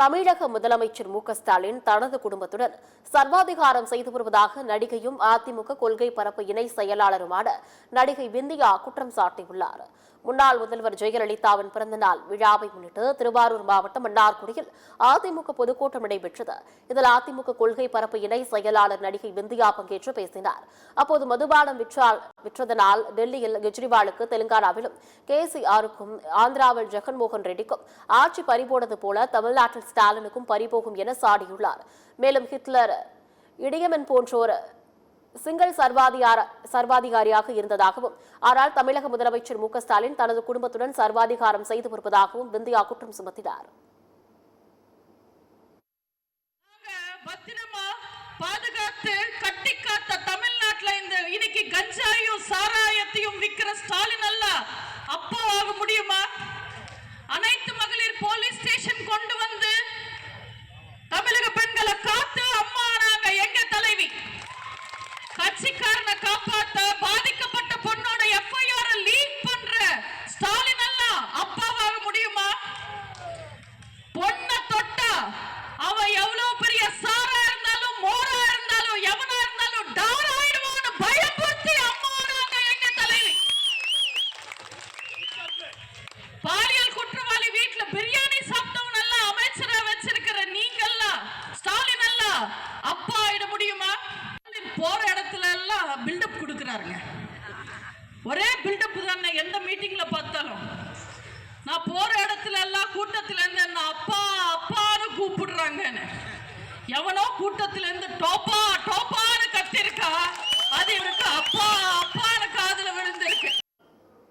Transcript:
தமிழக முதலமைச்சர் மு.க.ஸ்டாலின் தனது குடும்பத்துடன் சர்வாதிகாரம் செய்து வருவதாக நடிகையும் அதிமுக கொள்கை பரப்பு இணை செயலாளருமான நடிகை விந்தியா குற்றம் சாட்டியுள்ளார். முன்னாள் முதல்வர் ஜெயலலிதாவின் பிறந்தநாள் விழாவை முன்னிட்டு திருவாரூர் மாவட்டம் மன்னார்குடியில் அதிமுக பொதுக்கூட்டம் நடைபெற்றது. இதில் அதிமுக கொள்கை பரப்பு இணை செயலாளர் நடிகை விந்தியா பங்கேற்று பேசினார். அப்போது மதுபானம் விற்றதனால் டெல்லியில் கெஜ்ரிவாலுக்கு, தெலுங்கானாவிலும் கேசிஆருக்கும், ஆந்திராவில் ஜெகன்மோகன் ரெட்டிக்கும் ஆட்சி பறிபோனது போல தமிழ்நாட்டில் ஸ்டாலினுக்கும் பறிபோகும் என சாடியுள்ளார். மேலும் ஹிட்லர், இடியமன் போன்றோர் சிங்கள் சர்வாதிகாரியாக இருந்ததாகவும், ஆனால் தமிழக முதலமைச்சர் மு.க.ஸ்டாலின் தனது குடும்பத்துடன் சர்வாதிகாரம் செய்து வருவதாகவும் விந்தியா குற்றம் சுமத்தினார். பாதுகாத்து கட்டி காத்த தமிழ்நாட்டில் இன்னைக்கு கஞ்சாயும் சாராயத்தையும் விற்கிற ஸ்டாலின் அல்ல அப்பா ஆக முடியுமா? அனைத்து மகளிர் போலீஸ் ஸ்டேஷன் கொண்டு வந்து தமிழக பெண்களை காத்து அம்மா நாங்க எங்க தலைவி கட்சிக்காரனை காப்பாத்த பாதிக்கப்பட்ட பொண்ணோட எஃப்ஐஆர் லீக் பண்ற ஸ்டாலின் அல்ல அப்பாவாக முடியுமா? பொண்ண தொட்டா அவ எவ்வளவு பெரிய சாரா இருந்தாலும், மோரா இருந்தாலும், எவனா இருந்தாலும் டார் ஆயிடுவான்னு பயப்படுத்தி அம்மா நாங்க எங்க தலைவி. பாலியல் குற்றவாளி வீட்டுல பிரியாணி சாப்பிட்டவன் எல்லாம் அமைச்சரா வச்சிருக்கிற நீங்கல்ல ஸ்டாலின் அல்ல அப்பா ஆயிட முடியுமா? போற இடத்துல எல்லாம் பில்டப் கொடுக்கிறாருங்க. ஒரே பில்டப் தானே எந்த மீட்டிங்ல பார்த்தாலும். நான் போற இடத்துல எல்லாம் கூட்டத்துல இருந்து என்ன அப்பா அப்பான்னு கூப்பிடுறாங்க. எவனோ கூட்டத்துல இருந்து டோப்பா டோப்பான்னு கத்திருக்கா, அது இவருக்கு அப்பா